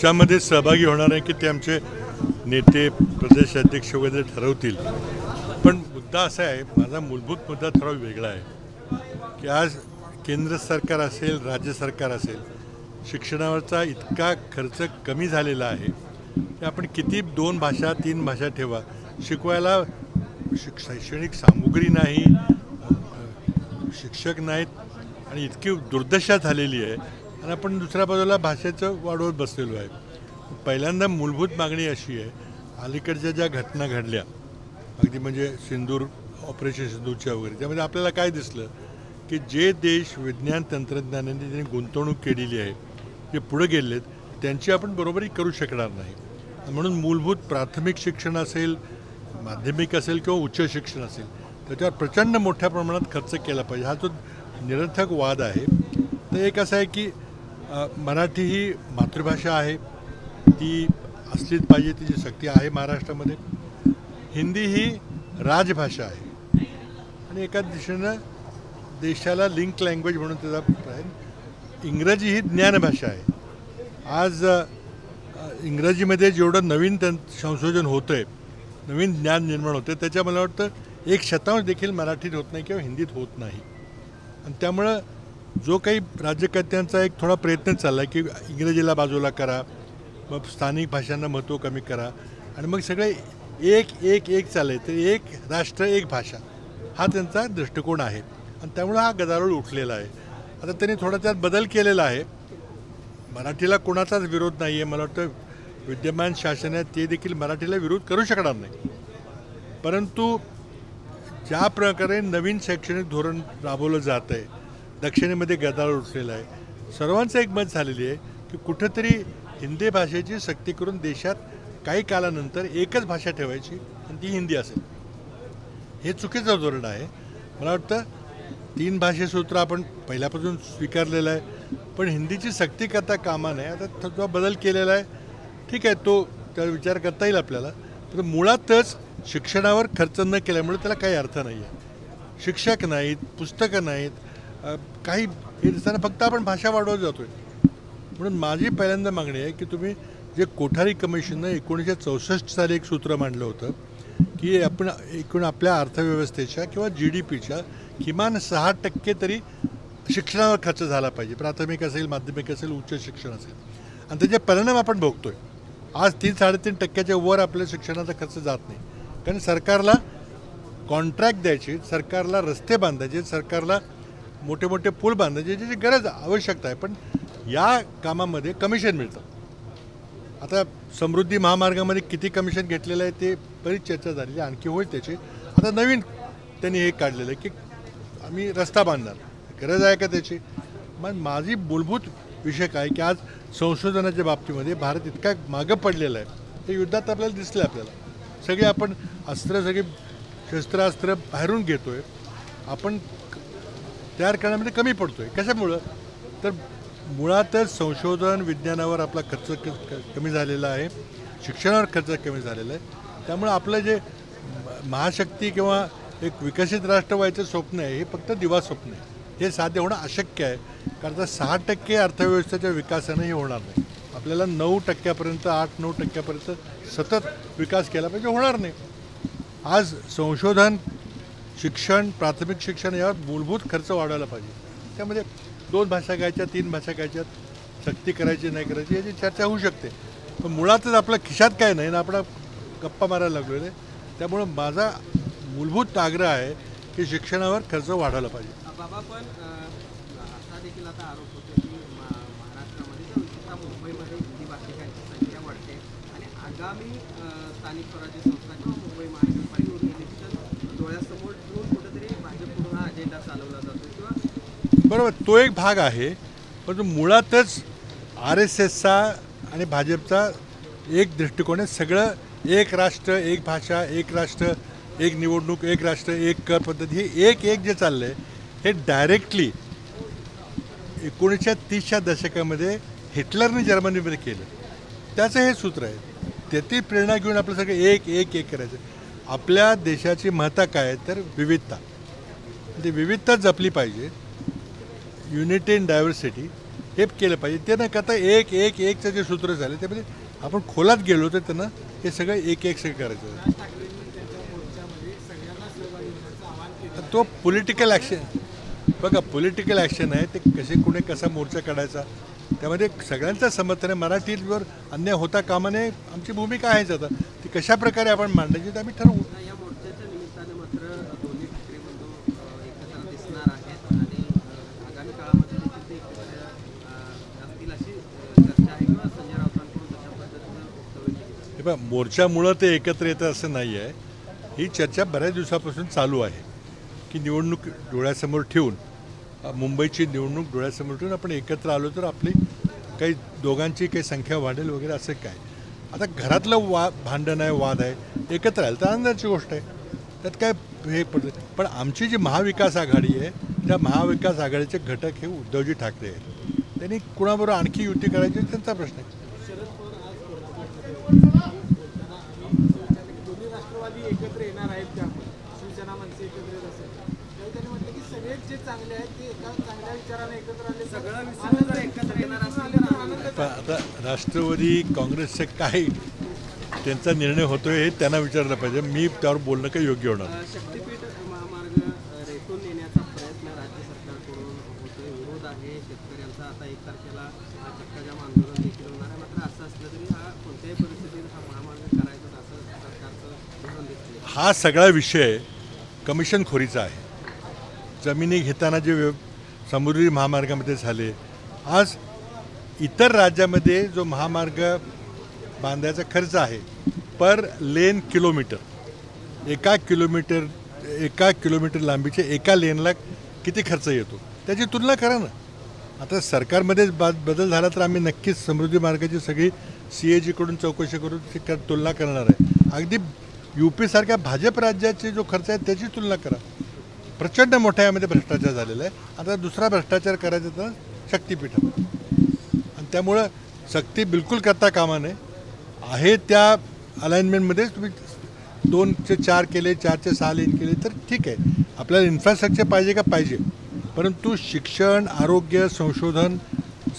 पक्षामध्ये सहभागी होणार आहे की ते आमचे नेते प्रदेश अध्यक्ष वगैरे ठरवतील। पण मुद्दा असा आहे, माझा मूलभूत मुद्दा थोडा वेगळा आहे की आज केंद्र सरकार असेल, राज्य सरकार असेल, शिक्षणावरचा इतका खर्च कमी झालेला आहे की आपण किती 2 भाषा 3 भाषा ठेवा, शिकवायला शैक्षणिक सामुग्री नाही, शिक्षक नाहीत आणि इतकी दुर्दशा झालेली आहे आणि आपण दुसऱ्या बाजूला भाषेचं वाढवत बसलेलो आहे। पहिल्यांदा मूलभूत मागणी अशी आहे, अलीकडच्या ज्या घटना घडल्या अगदी म्हणजे सिंदूर, ऑपरेशन सिंदूरच्या वगैरे, त्यामध्ये आपल्याला काय दिसलं की जे देश विज्ञान तंत्रज्ञानाने ज्यांनी गुंतवणूक केलेली आहे, जे पुढे गेलेत, त्यांची आपण बरोबरी करू शकणार नाही। म्हणून मूलभूत प्राथमिक शिक्षण असेल, माध्यमिक असेल किंवा उच्च शिक्षण असेल, त्याच्यावर प्रचंड मोठ्या प्रमाणात खर्च केला पाहिजे। हा जो निरर्थक वाद आहे, तर एक असं आहे की मराठी ही मातृभाषा आहे, ती असलीच पाहिजे, तिची सक्ती आहे महाराष्ट्रामध्ये। हिंदी ही राजभाषा आहे आणि एका दिशेनं देशाला लिंक लँग्वेज म्हणून त्याचा आहे। इंग्रजी ही ज्ञानभाषा आहे। आज इंग्रजीमध्ये जेवढं नवीन संशोधन होतं आहे, नवीन ज्ञान निर्माण होतं, त्याच्या मला वाटतं 1% देखील मराठीत होत नाही किंवा हिंदीत होत नाही। आणि त्यामुळं जो काही राज्यकर्त्यांचा एक थोडा प्रयत्न चालला आहे की इंग्रजीला बाजूला करा, मग स्थानिक भाषांना महत्त्व कमी करा आणि मग सगळे एक चालले, तर एक राष्ट्र एक भाषा हा त्यांचा दृष्टिकोन आहे आणि त्यामुळं हा गदारोळ उठलेला आहे। आता त्यांनी थोडा त्यात बदल केलेला आहे। मराठीला कोणाचाच विरोध नाही आहे, मला वाटतं विद्यमान शासन आहे ते देखील मराठीला विरोध करू शकणार नाही, परंतु ज्या प्रकारे नवीन शैक्षणिक धोरण राबवलं जात आहे, दक्षिणेमध्ये गदारोळ उठलेला आहे, सर्वांचं एक मत झालेली आहे की कुठंतरी हिंदी भाषेची सक्ती करून देशात काही कालानंतर एकच भाषा ठेवायची आणि ती हिंदी असेल। हे चुकीचं धोरण आहे। मला वाटतं 3 भाषेसूत्र आपण पहिल्यापासून स्वीकारलेलं आहे, पण हिंदीची सक्ती करता कामा नये। आता जो बदल केलेला आहे ठीक आहे, तो त्यावर विचार करता येईल आपल्याला, पण मुळातच शिक्षणावर खर्च न केल्यामुळे त्याला काही अर्थ नाही आहे। शिक्षक नाहीत, पुस्तकं नाहीत, काही हे दिसताना फक्त आपण भाषा वाढवत जातो आहे। म्हणून माझी पहिल्यांदा मागणी आहे की तुम्ही जे कोठारी कमिशननं 1964 साली एक सूत्र मांडलं होतं की आपण एकूण आपल्या अर्थव्यवस्थेच्या किंवा GDPच्या किमान 6% तरी शिक्षणावर खर्च झाला पाहिजे, प्राथमिक असेल, माध्यमिक असेल, उच्च शिक्षण असेल, आणि त्याचे परिणाम आपण भोगतोय। आज 3-3.5% वर आपल्या शिक्षणाचा खर्च जात नाही, कारण सरकारला कॉन्ट्रॅक्ट द्यायचे, सरकारला रस्ते बांधायचे, सरकारला मोठे मोठे पूल बांधायचे, ज्याची गरज आवश्यकता आहे, पण या कामामध्ये कमिशन मिळतं। आता समृद्धी महामार्गामध्ये किती कमिशन घेतलेलं आहे ते बरीच चर्चा झालेली, आणखी होईल त्याची। आता नवीन त्यांनी हे काढलेलं आहे की आम्ही रस्ता बांधणार, गरज आहे का त्याची? मग माझी मूलभूत विषय काय की आज संशोधनाच्या बाबतीमध्ये भारत इतका मागं पडलेला आहे, ते युद्धात आपल्याला दिसलं। आपल्याला सगळे आपण सगळी शस्त्रास्त्र बाहेरून घेतो आहे, आपण तयार करण्यामध्ये कमी पडतो आहे। कशामुळं? तर मुळातच संशोधन विज्ञानावर आपला खर्च कमी झालेला आहे, शिक्षणावर खर्च कमी झालेला आहे। त्यामुळे आपलं जे महाशक्ती किंवा एक विकसित राष्ट्र व्हायचं स्वप्न आहे, हे फक्त दिवा स्वप्न आहे, हे साध्य होणं अशक्य आहे। कारण आता 6% अर्थव्यवस्थेच्या विकासानं हे होणार नाही। आपल्याला 9%पर्यंत, 8-9%पर्यंत सतत विकास केला पाहिजे, होणार नाही। आज संशोधन, शिक्षण, प्राथमिक शिक्षण यावर मूलभूत खर्च वाढवायला पाहिजे। त्यामध्ये 2 भाषा घ्यायच्या, 3 भाषा घ्यायच्यात, सक्ती करायची नाही करायची याची चर्चा होऊ शकते, पण मुळातच आपल्या खिशात काय नाही ना, आपण गप्पा मारायला लागलो आहे। त्यामुळं माझा मूलभूत आग्रह आहे की शिक्षणावर खर्च वाढवला पाहिजे। बाबा, पण असा देखील आता आरोप होतो की महाराष्ट्रामध्ये मुंबईमध्ये हिंदी भाषिकांची संख्या वाढते आणि आगामी स्थानिक स्वराज्य संस्था किंवा मुंबई महानगरपालिका इलेक्शन डोळ्यासमोर ठेवून कुठेतरी भाजपकडून हा अजेंडा चालवला जातो किंवा बरोबर, तो एक भाग आहे, पण मुळातच RSSचा आणि भाजपचा एक दृष्टिकोन आहे, सगळं एक राष्ट्र एक भाषा, एक राष्ट्र एक निवडणूक, एक राष्ट्र एक कर पद्धती, हे एक जे चाललं आहे हे डायरेक्टली 1930च्या दशकामध्ये हिटलरने जर्मनीमध्ये केलं, त्याचं हे सूत्र आहे। त्याची प्रेरणा घेऊन आपलं सगळं एक करायचं। आपल्या देशाची महत्ता काय आहे तर विविधता, ती विविधता जपली पाहिजे, युनिटी इन डायव्हर्सिटी, हे केलं पाहिजे. ते न करता एक एक एकचं जे सूत्र झाले त्यामध्ये आपण खोलात गेलो तर त्यांना हे सगळं एक एक सगळं करायचं. तो पॉलिटिकल ॲक्शन बघा, पॉलिटिकल ॲक्शन आहे ते कसे कुणी कसा मोर्चा काढायचा त्यामध्ये सगळ्यांचं समर्थन आहे. मराठीवर अन्याय होता कामा नये आमची भूमिका आहेच. आता ती कशा प्रकारे आपण मांडायची ते आम्ही ठरवू. या मोर्चाच्या निमित्ताने मात्र दोन्ही ठाकरे बंधू एकत्र दिसणार आहेत आणि आगामी काळामध्ये देखील ते एकत्र असतील अशी चर्चा आहे किंवा संजय राऊतांकडून तशा पद्धतीनं वक्तव्य केली. हे बघा, मोर्चामुळं ते एकत्र येतं असं नाही आहे. ही चर्चा बऱ्याच दिवसापासून चालू आहे की निवडणूक डोळ्यासमोर ठेवून मुंबईची निवडणूक डोळ्यासमोर ठेवून आपण एकत्र आलो तर आपली काही दोघांची काही संख्या वाढेल वगैरे असं काय. आता घरातलं भांडण आहे, वाद आहे, एकत्र आलं तर आनंदाची गोष्ट आहे, त्यात काय हे पडतं. पण आमची जी महाविकास आघाडी आहे त्या महाविकास आघाडीचे घटक हे उद्धवजी ठाकरे आहेत. त्यांनी कुणाबरोबर आणखी युती करायची त्यांचा प्रश्न आहे. दोन्ही राष्ट्रवादी एकत्र येणार आहेत का, शिवसेना मनसे एकत्र येत असेल तर त्यांनी म्हटलं की सगळेच जे चांगले आहेत ते एका चांगल्या विचाराने एकत्र आले. सगळं विसरून जर एकत्र येणार असेल तर आनंद. पण आता राष्ट्रवादी काँग्रेसचे काय त्यांचा निर्णय होतोय हे त्यांना विचारलं पाहिजे. मी त्यावर बोलणं काही योग्य होणार नाही. शक्तीपीठ महामार्ग रेटून नेण्याचा प्रयत्न राज्य सरकारकडून होतोय, विरोध आहे शेतकऱ्यांचा. आता 1 तारखेला चक्काजाम आंदोलन देखील होणार आहे. मात्र असं असलं तरी हा कोणत्याही परिस्थितीत हा महामार्ग करायचा असं सरकारचं धोरण दिसते. हा सगळा विषय कमिशनखोरीचा आहे. जमिनी घेताना जे समुद्री महामार्गामध्ये झाले, आज इतर राज्यामध्ये जो महामार्ग बांधायचा खर्च आहे पर लेन किलोमीटर, एका किलोमीटर लांबीचे एका लेनला किती खर्च येतो त्याची तुलना करा ना. आता सरकारमध्येच बदल झाला तर आम्ही नक्कीच समृद्धी मार्गाची सगळी CAGकडून चौकशी करून ती तुलना करणार आहे. अगदी UP सारख्या भाजप राज्याचे जो खर्च आहे त्याची तुलना करा. प्रचंड मोठ्या यामध्ये भ्रष्टाचार झालेला आहे. आता दुसरा भ्रष्टाचार करायचा तर शक्तीपीठामध्ये, आणि त्यामुळं सक्ती बिलकुल करता कामा नये. आहे त्या अलाइनमेंटमध्येच तुम्ही 2चे 4 केले, 4चे 6 लेन केले तर ठीक आहे. आपल्याला इन्फ्रास्ट्रक्चर पाहिजे का पाहिजे, परंतु शिक्षण, आरोग्य, संशोधन,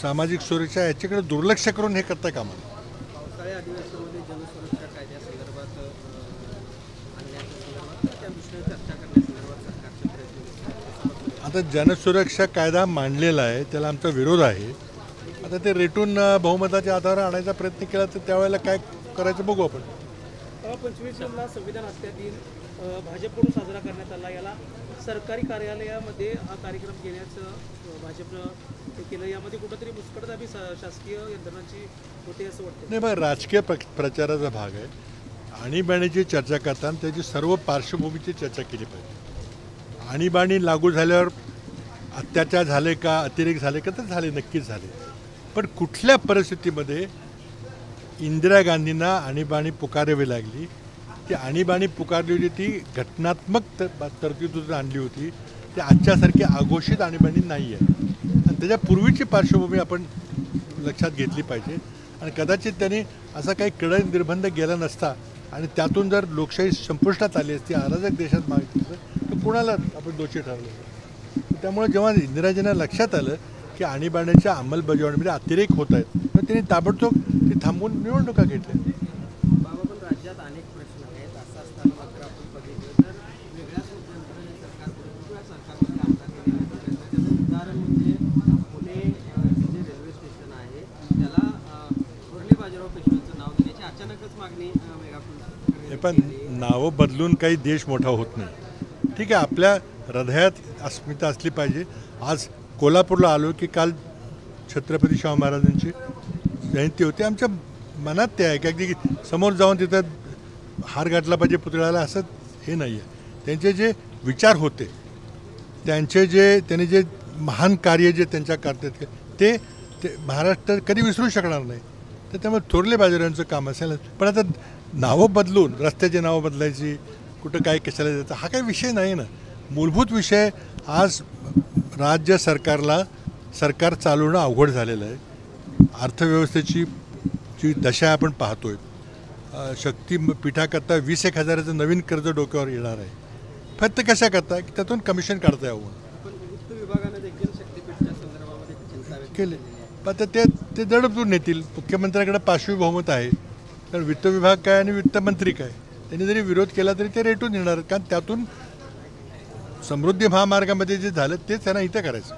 सामाजिक सुरक्षा याच्याकडे दुर्लक्ष करून हे करता कामा नये. पावसाळी अधिवेशनामध्ये जनसुरक्षा कायद्यासंदर्भात आणण्याच्या संदर्भात त्या विषयावर चर्चा करण्यासंदर्भात सरकारचे प्रयत्न. आता जनसुरक्षा कायदा मांडलेला आहे, त्याला आमचा विरोध आहे. आता ते रेटून बहुमताच्या आधारावर आणायचा प्रयत्न केला तर त्यावेळेला काय करायचं बघू आपण. 25 जूनला संविधान हत्या दिन भाजपकडून साजरा करण्यात आला. याला सरकारी कार्यालयामध्ये हा कार्यक्रम घेण्याचं भाजपनं हे केलं. यामध्ये कुठंतरी मुस्कटदाबी शासकीय यंत्रणांची होते असं वाटतं. नाही बघा, राजकीय प्रचाराचा भाग आहे. आणीबाणीची चर्चा करताना त्याची सर्व पार्श्वभूमीची चर्चा केली पाहिजे. आणीबाणी लागू झाल्यावर अत्याचार झाले का, अतिरेक झाले का, तर झाले, नक्कीच झाले. पण कुठल्या परिस्थितीमध्ये इंदिरा गांधींना आणीबाणी पुकारावी लागली? ती आणीबाणी पुकारली होती ती घटनात्मक तरतुदीतून आणली होती. ती आजच्यासारखी आघोषित आणीबाणी नाही आहे. आणि त्याच्या पूर्वीची पार्श्वभूमी आपण लक्षात घेतली पाहिजे. आणि कदाचित त्यांनी असा काही कडक निर्बंध केला नसता आणि त्यातून जर लोकशाही संपुष्टात आली असती, अराजक देशात मागितलं तर कुणाला आपण दोषी ठरवलं. त्यामुळे जेव्हा इंदिराजींना लक्षात आलं की आणीबाणीच्या अंमलबजावणीमध्ये अतिरेक होत आहेत तर त्यांनी ताबडतोब ती थांबवून निवडणुका घेतल्या. बाबा, पण राज्यात अनेक प्रश्न आहेत. असं असताना मात्र आपण बघितलं तर वेगळ्याच मुद्द्यांकडे सरकारकडून किंवा सरकारने कामकाज केलेलं आहे. त्याचं उदाहरण म्हणजे पुणे जे रेल्वे स्टेशन आहे त्याला थोरले बाजीराव पेशव्यांचं नाव देण्याची अचानकच मागणी मेगाफूल. हे पण नावं बदलून काही देश मोठा होत नाही. ठीक आहे, आपल्या हृदयात अस्मिता असली पाहिजे. आज कोल्हापूरला आलो की काल छत्रपती शाहू महाराजांची जयंती होती. आमच्या मनात ते आहे की अगदी समोर जाऊन तिथं हार घातला पाहिजे पुतळ्याला, असं हे नाही आहे. त्यांचे जे विचार होते, त्यांनी जे महान कार्य जे त्यांच्या करतात ते महाराष्ट्र कधी विसरू शकणार नाही. तर त्यामुळे थोरले बाजीरावांचं काम असेल. पण आता नावं बदलून रस्त्याची नावं बदलायची, कुठं काय कशाला जायचं, हा काही विषय नाही ना. मूलभूत विषय आज राज्य सरकार चालवणं अवघड झालेलं आहे. अर्थव्यवस्थेची जी दशा आपण पाहतोय, शक्तीपीठाकरता 21,000 नवीन कर्ज डोक्यावर येणार आहे. फक्त कशा करता की त्यातून कमिशन काढता यावं. पण वित्त विभागाने देखील शक्तीपीठच्या संदर्भामध्ये चिंता व्यक्त केले. आता ते दडपून नेतील. मुख्यमंत्र्याकडे पाशवी बहुमत आहे, कारण वित्त विभाग काय आणि वित्तमंत्री काय, त्यांनी जरी विरोध केला तरी ते रेटून येणार, कारण त्यातून समृद्धी महामार्गामध्ये जे झालं तेच त्यांना इथं करायचं.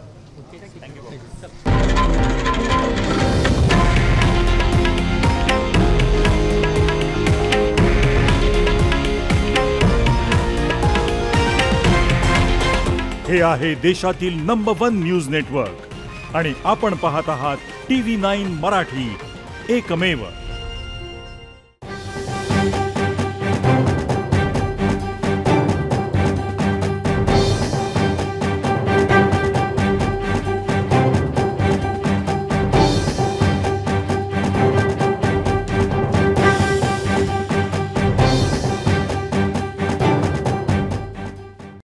हे आहे देशातील नंबर 1 न्यूज नेटवर्क आणि आपण पाहत आहात TV9 मराठी, एकमेव.